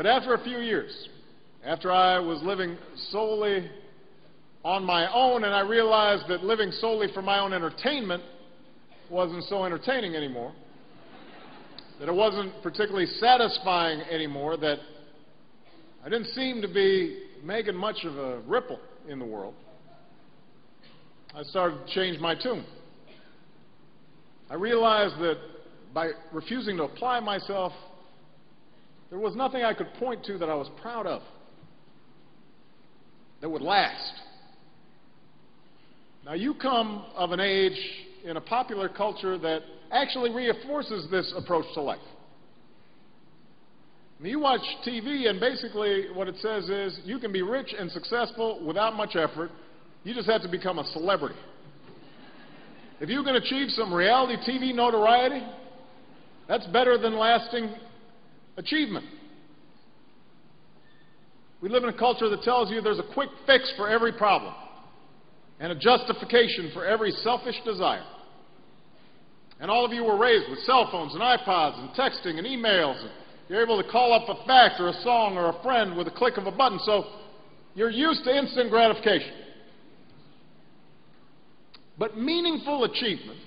But after a few years, after I was living solely on my own, and I realized that living solely for my own entertainment wasn't so entertaining anymore, that it wasn't particularly satisfying anymore, that I didn't seem to be making much of a ripple in the world, I started to change my tune. I realized that by refusing to apply myself, there was nothing I could point to that I was proud of that would last. Now, you come of an age in a popular culture that actually reinforces this approach to life. I mean, you watch TV, and basically what it says is you can be rich and successful without much effort. You just have to become a celebrity. If you can achieve some reality TV notoriety, that's better than lasting achievement. We live in a culture that tells you there's a quick fix for every problem and a justification for every selfish desire. And all of you were raised with cell phones and iPods and texting and emails. And you're able to call up a fact or a song or a friend with a click of a button. So you're used to instant gratification. But meaningful achievement,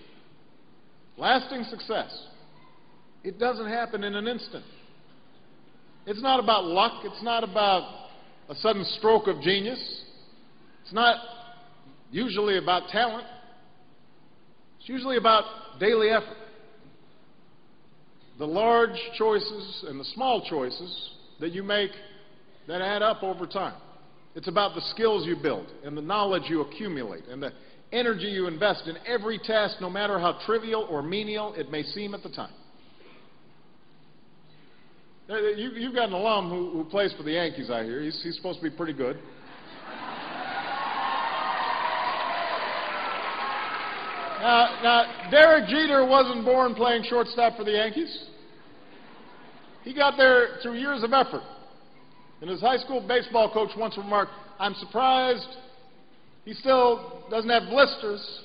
lasting success, it doesn't happen in an instant. It's not about luck. It's not about a sudden stroke of genius. It's not usually about talent. It's usually about daily effort. The large choices and the small choices that you make that add up over time. It's about the skills you build and the knowledge you accumulate and the energy you invest in every task, no matter how trivial or menial it may seem at the time. You've got an alum who plays for the Yankees, I hear. He's supposed to be pretty good. Now, Derek Jeter wasn't born playing shortstop for the Yankees. He got there through years of effort. And his high school baseball coach once remarked, "I'm surprised he still doesn't have blisters,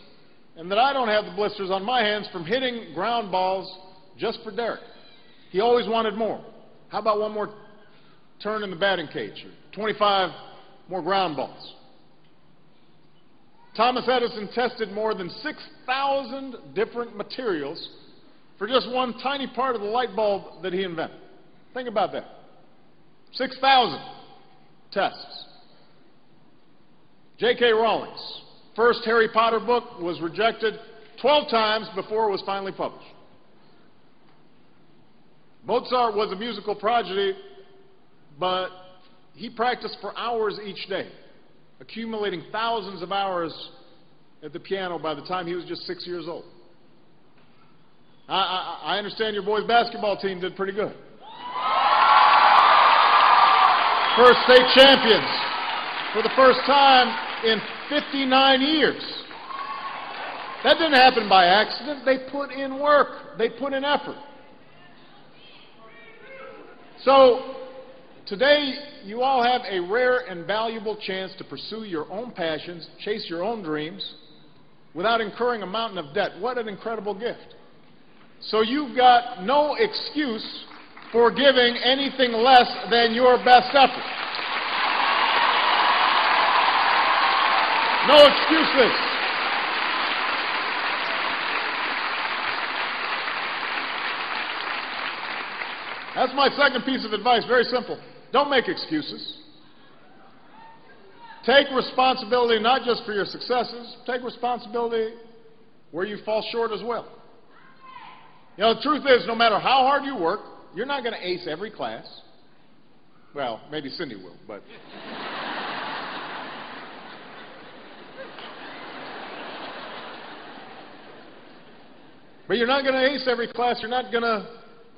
and that I don't have the blisters on my hands from hitting ground balls just for Derek." He always wanted more. How about one more turn in the batting cage, or 25 more ground balls? Thomas Edison tested more than 6,000 different materials for just one tiny part of the light bulb that he invented. Think about that. 6,000 tests. J.K. Rowling's first Harry Potter book was rejected 12 times before it was finally published. Mozart was a musical prodigy, but he practiced for hours each day, accumulating thousands of hours at the piano by the time he was just 6 years old. I understand your boys' basketball team did pretty good. First state champions for the first time in 59 years. That didn't happen by accident. They put in work. They put in effort. So, today, you all have a rare and valuable chance to pursue your own passions, chase your own dreams, without incurring a mountain of debt. What an incredible gift. So you've got no excuse for giving anything less than your best effort. No excuses. That's my second piece of advice. Very simple. Don't make excuses. Take responsibility not just for your successes. Take responsibility where you fall short as well. You know, the truth is, no matter how hard you work, you're not going to ace every class. Well, maybe Cindy will, but... But you're not going to ace every class. You're not going to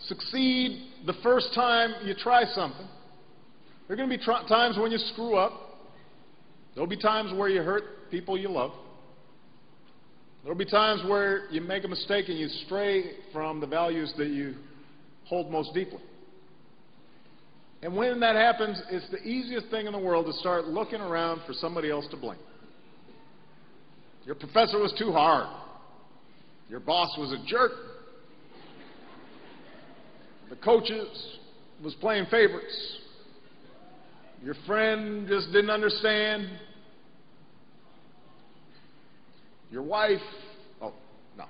succeed the first time you try something. There are going to be times when you screw up. There'll be times where you hurt people you love. There'll be times where you make a mistake and you stray from the values that you hold most deeply. And when that happens, it's the easiest thing in the world to start looking around for somebody else to blame. Your professor was too hard. Your boss was a jerk. The coach was playing favorites. Your friend just didn't understand. Your wife, oh, no.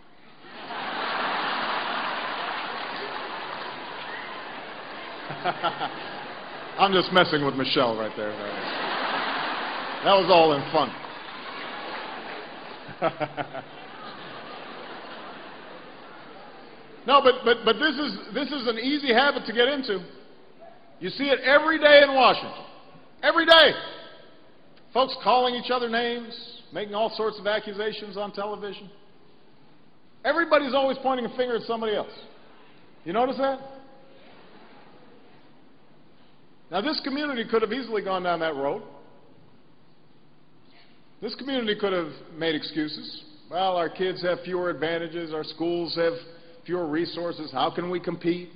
I'm just messing with Michelle right there. That was all in fun. No, but this is an easy habit to get into. You see it every day in Washington. Every day. Folks calling each other names, making all sorts of accusations on television. Everybody's always pointing a finger at somebody else. You notice that? Now, this community could have easily gone down that road. This community could have made excuses. Well, our kids have fewer advantages. Our schools have fewer resources. How can we compete?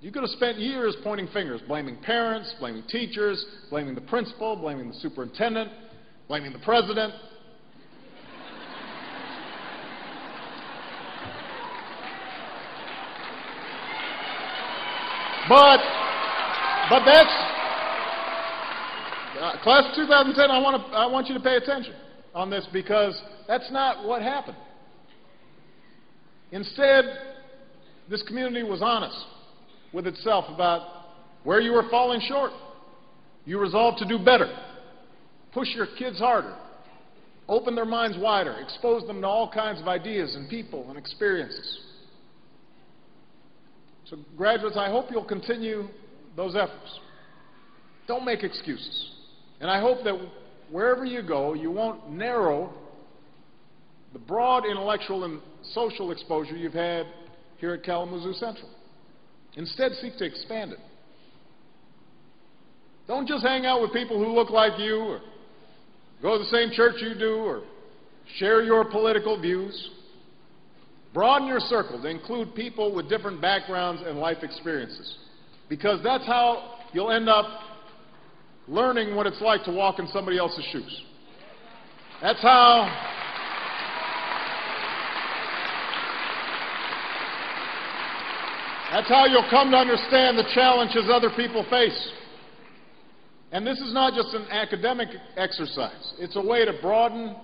You could have spent years pointing fingers, blaming parents, blaming teachers, blaming the principal, blaming the superintendent, blaming the president. But that's class of 2010. I want you to pay attention on this, because that's not what happened. Instead, this community was honest with itself about where you were falling short. You resolved to do better, push your kids harder, open their minds wider, expose them to all kinds of ideas and people and experiences. So, graduates, I hope you'll continue those efforts. Don't make excuses. And I hope that wherever you go, you won't narrow the broad intellectual and social exposure you've had here at Kalamazoo Central. Instead, seek to expand it. Don't just hang out with people who look like you, or go to the same church you do, or share your political views. Broaden your circle to include people with different backgrounds and life experiences, because that's how you'll end up learning what it's like to walk in somebody else's shoes. That's how you'll come to understand the challenges other people face. And this is not just an academic exercise. It's a way to broaden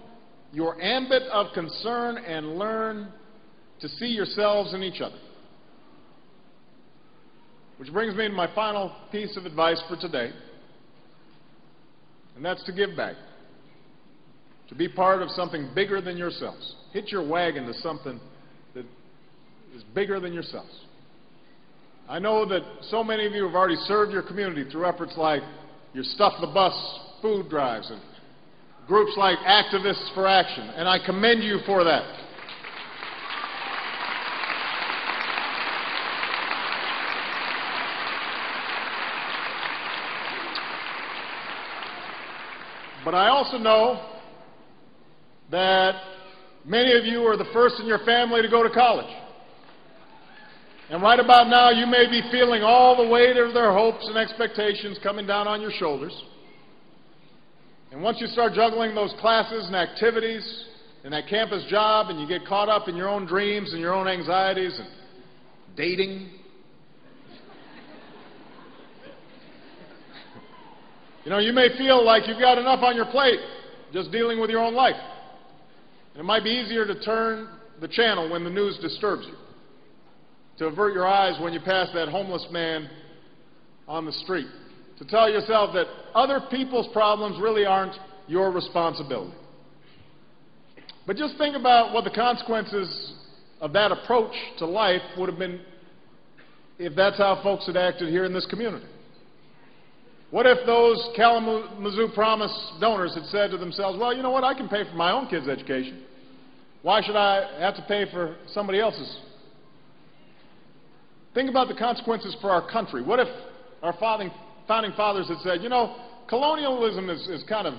your ambit of concern and learn to see yourselves in each other. Which brings me to my final piece of advice for today, and that's to give back. To be part of something bigger than yourselves. Hitch your wagon to something that is bigger than yourselves. I know that so many of you have already served your community through efforts like your Stuff the Bus food drives and groups like Activists for Action, and I commend you for that. But I also know that many of you are the first in your family to go to college. And right about now, you may be feeling all the weight of their hopes and expectations coming down on your shoulders. And once you start juggling those classes and activities and that campus job, and you get caught up in your own dreams and your own anxieties and dating, you may feel like you've got enough on your plate just dealing with your own life. And it might be easier to turn the channel when the news disturbs you, to avert your eyes when you pass that homeless man on the street, to tell yourself that other people's problems really aren't your responsibility. But just think about what the consequences of that approach to life would have been if that's how folks had acted here in this community. What if those Kalamazoo Promise donors had said to themselves, well, you know what, I can pay for my own kids' education. Why should I have to pay for somebody else's? Think about the consequences for our country. What if our founding fathers had said, colonialism is kind of